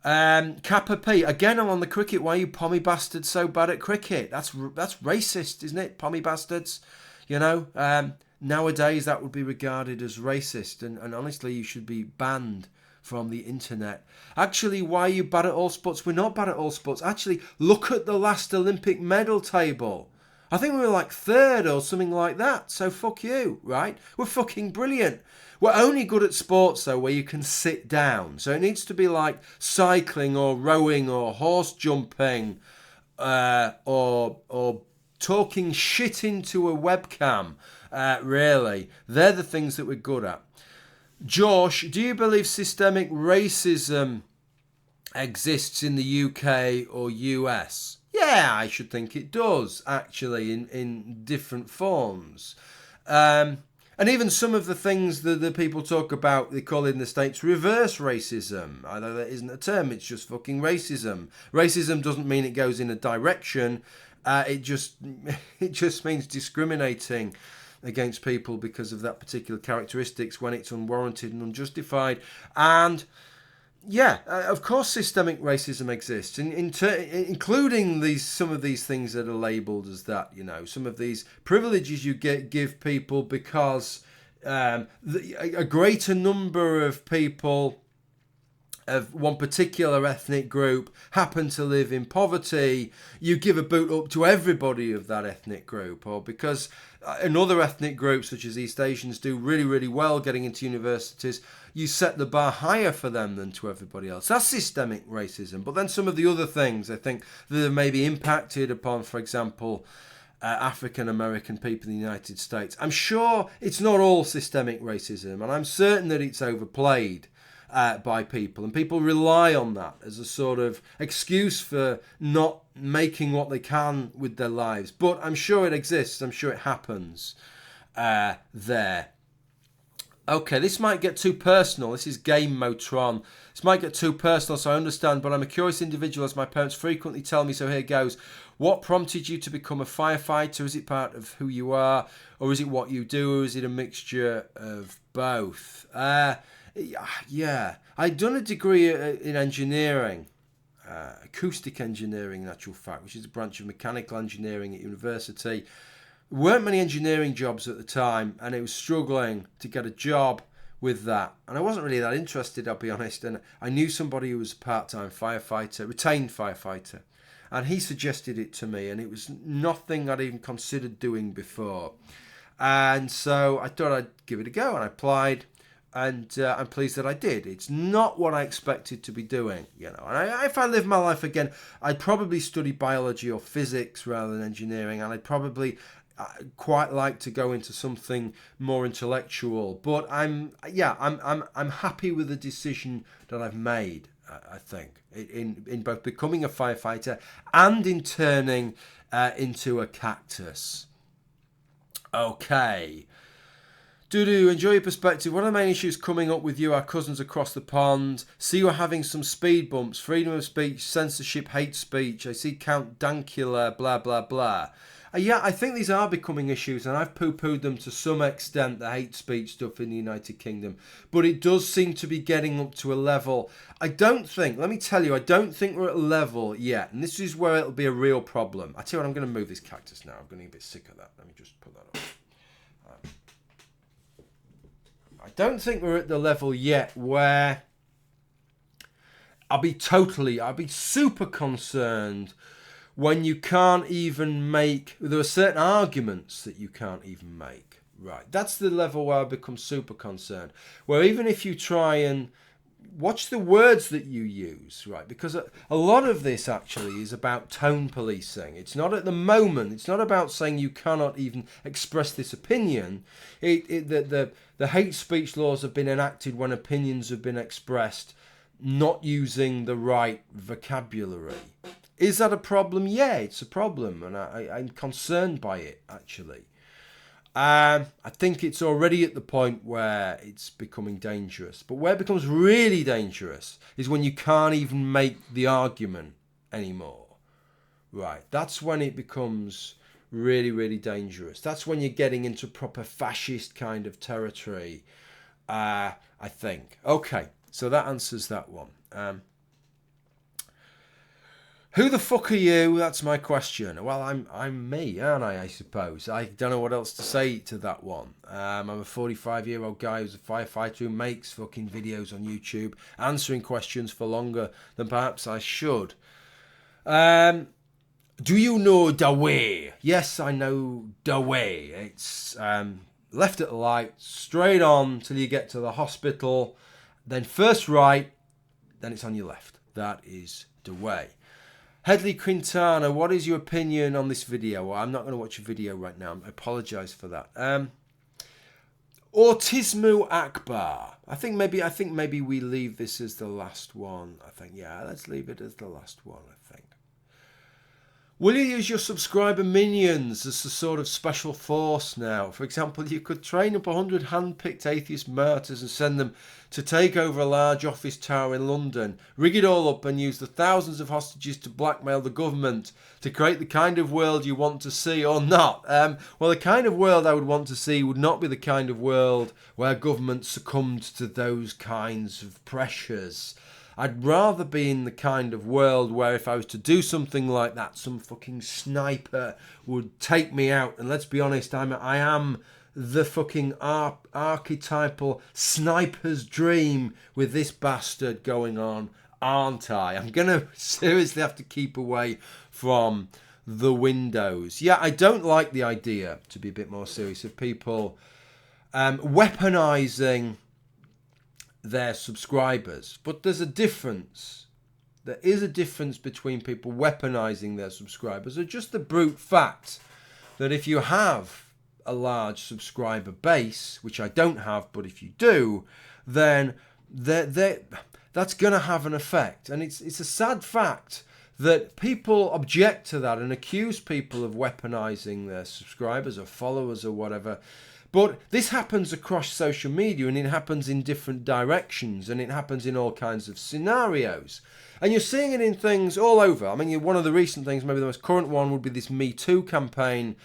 Kappa P, again, I'm on the cricket. Why are you pommy bastards so bad at cricket? That's racist, isn't it? Pommy bastards. Nowadays that would be regarded as racist, and honestly, you should be banned from the internet. Actually, why are you bad at all sports? We're not bad at all sports. Actually, look at the last Olympic medal table. I think we were like third or something like that. So fuck you, right? We're fucking brilliant. We're only good at sports, though, where you can sit down. So it needs to be like cycling or rowing or horse jumping or talking shit into a webcam, really. They're the things that we're good at. Josh, do you believe systemic racism exists in the UK or US? Yeah, I should think it does, actually, in different forms. And even some of the things that the people talk about, they call in the States reverse racism. I know that isn't a term, it's just fucking racism. Racism doesn't mean it goes in a direction. It just means discriminating against people because of that particular characteristics when it's unwarranted and unjustified. And yeah, of course, systemic racism exists, including some of these things that are labelled as that. You know, some of these privileges you give people because a greater number of people of one particular ethnic group happen to live in poverty, you give a boot up to everybody of that ethnic group, or because another ethnic group such as East Asians do really, really well getting into universities, you set the bar higher for them than to everybody else. That's systemic racism. But then some of the other things I think that have maybe impacted upon, for example, African American people in the United States. I'm sure it's not all systemic racism, and I'm certain that it's overplayed by people, and people rely on that as a sort of excuse for not making what they can with their lives. But I'm sure it exists. I'm sure it happens there. Okay, this might get too personal. This is Game Motron. This might get too personal, so I understand, but I'm a curious individual, as my parents frequently tell me, so here goes. What prompted you to become a firefighter? Is it part of who you are, or is it what you do, or is it a mixture of both? Yeah, I'd done a degree in engineering, acoustic engineering in actual fact, which is a branch of mechanical engineering at university. There weren't many engineering jobs at the time, and it was struggling to get a job with that. And I wasn't really that interested, I'll be honest, and I knew somebody who was a part-time firefighter, retained firefighter, and he suggested it to me, and it was nothing I'd even considered doing before. And so I thought I'd give it a go, and I applied. And I'm pleased that I did. It's not what I expected to be doing, you know. And if I lived my life again, I'd probably study biology or physics rather than engineering, and I'd probably quite like to go into something more intellectual. But I'm happy with the decision that I've made. I think in both becoming a firefighter and in turning into a cactus. Okay. Enjoy your perspective. What are the main issues coming up with you, our cousins across the pond? See you're having some speed bumps, freedom of speech, censorship, hate speech. I see Count Dankula, blah, blah, blah. Yeah, I think these are becoming issues, and I've poo-pooed them to some extent, the hate speech stuff in the United Kingdom. But it does seem to be getting up to a level. I don't think we're at a level yet, and this is where it'll be a real problem. I tell you what, I'm going to move this cactus now. I'm going to get a bit sick of that. Let me just put that up. I don't think we're at the level yet where I'll be super concerned when you can't even make, there are certain arguments that you can't even make. Right, that's the level where I become super concerned. Where even if you try and watch the words that you use, right? Because a lot of this actually is about tone policing. It's not at the moment. It's not about saying you cannot even express this opinion. The hate speech laws have been enacted when opinions have been expressed not using the right vocabulary. Is that a problem? Yeah, it's a problem, and I'm concerned by it actually. I think it's already at the point where it's becoming dangerous. But where it becomes really dangerous is when you can't even make the argument anymore. Right, that's when it becomes really, really dangerous. That's when you're getting into proper fascist kind of territory, I think. Okay, so that answers that one. Who the fuck are you? That's my question. Well, I'm me, aren't I suppose. I don't know what else to say to that one. I'm a 45-year-old guy who's a firefighter who makes fucking videos on YouTube, answering questions for longer than perhaps I should. Do you know the way? Yes, I know the way. It's left at the light, straight on till you get to the hospital, then first right, then it's on your left. That is the way. Headley Quintana, what is your opinion on this video? Well, I'm not going to watch a video right now. I apologise for that. Autismo Akbar. I think maybe we leave this as the last one. Let's leave it as the last one, I think. Will you use your subscriber minions as a sort of special force now? For example, you could train up 100 hand-picked atheist martyrs and send them to take over a large office tower in London, rig it all up and use the thousands of hostages to blackmail the government to create the kind of world you want to see, or not. Well, the kind of world I would want to see would not be the kind of world where government succumbed to those kinds of pressures. I'd rather be in the kind of world where if I was to do something like that, some fucking sniper would take me out. And let's be honest, I am the fucking archetypal sniper's dream with this bastard going on, aren't I? I'm going to seriously have to keep away from the windows. Yeah, I don't like the idea, to be a bit more serious, of people weaponising their subscribers. But there's a difference. There is a difference between people weaponising their subscribers or just the brute fact that if you have a large subscriber base, which I don't have, but if you do, then that's going to have an effect. And it's a sad fact that people object to that and accuse people of weaponising their subscribers or followers or whatever. But this happens across social media, and it happens in different directions, and it happens in all kinds of scenarios. And you're seeing it in things all over. I mean, one of the recent things, maybe the most current one, would be this Me Too campaign.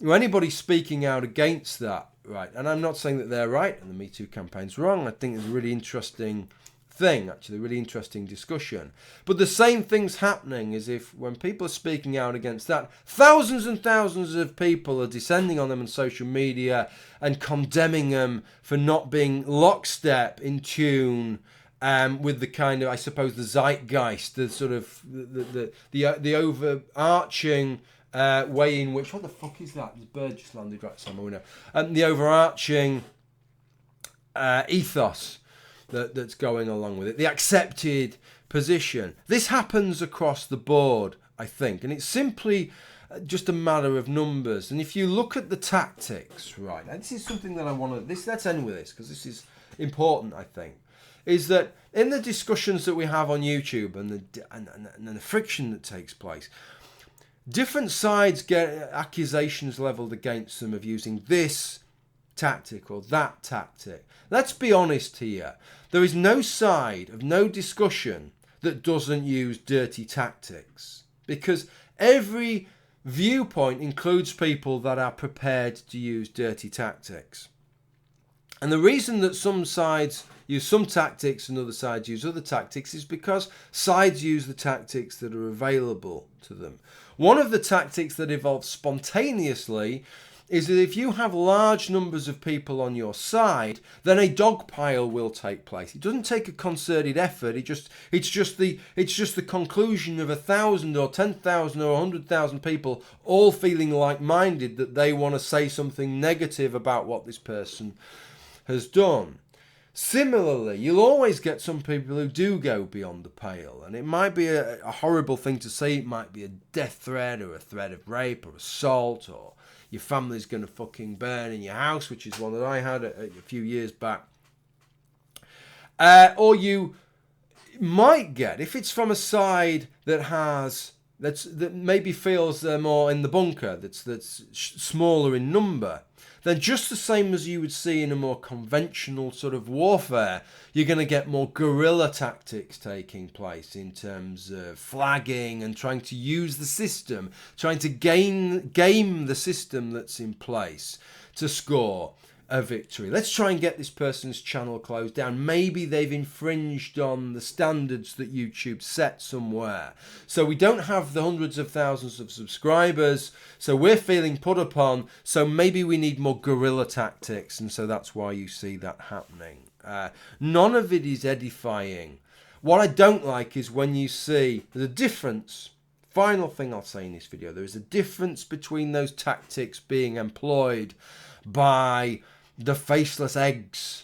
Anybody speaking out against that, right? And I'm not saying that they're right and the Me Too campaign's wrong. I think it's a really interesting thing, actually, a really interesting discussion. But the same thing's happening as if when people are speaking out against that, thousands and thousands of people are descending on them on social media and condemning them for not being lockstep in tune with the kind of, I suppose, the zeitgeist, the sort of the overarching way in which, what the fuck is that? The bird just landed right somewhere. The overarching ethos that's going along with it, the accepted position. This happens across the board, I think, and it's simply just a matter of numbers. And if you look at the tactics, right, and this is something that I want to, let's end with this because this is important, I think, is that in the discussions that we have on YouTube and the friction that takes place, different sides get accusations leveled against them of using this tactic or that tactic. Let's be honest here. There is no side of no discussion that doesn't use dirty tactics, because every viewpoint includes people that are prepared to use dirty tactics. And the reason that some sides use some tactics and other sides use other tactics is because sides use the tactics that are available to them. One of the tactics that evolves spontaneously is that if you have large numbers of people on your side, then a dogpile will take place. It doesn't take a concerted effort. It's just the conclusion of 1,000 or 10,000 or 100,000 people all feeling like-minded that they want to say something negative about what this person has done. Similarly, you'll always get some people who do go beyond the pale, and it might be a horrible thing to say. It might be a death threat or a threat of rape or assault, or your family's going to fucking burn in your house, which is one that I had a few years back. Or you might get, if it's from a side that maybe feels they're more in the bunker, that's smaller in number, then just the same as you would see in a more conventional sort of warfare, you're going to get more guerrilla tactics taking place in terms of flagging and trying to use the system, trying to game the system that's in place to score a victory. Let's try and get this person's channel closed down. Maybe they've infringed on the standards that YouTube set somewhere. So we don't have the hundreds of thousands of subscribers, so we're feeling put upon, so maybe we need more guerrilla tactics, and so that's why you see that happening. None of it is edifying. What I don't like is when you see the difference. Final thing I'll say in this video, there is a difference between those tactics being employed by the faceless eggs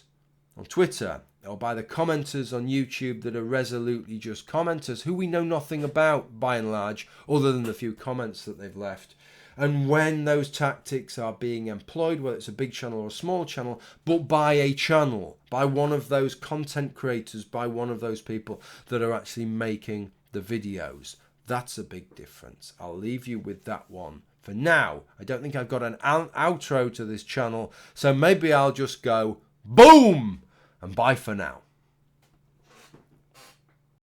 on Twitter or by the commenters on YouTube that are resolutely just commenters who we know nothing about by and large other than the few comments that they've left. And when those tactics are being employed, whether it's a big channel or a small channel, but by a channel, by one of those content creators, by one of those people that are actually making the videos, That's a big difference. I'll leave you with that one for now. I don't think I've got an outro to this channel, so maybe I'll just go boom and bye for now.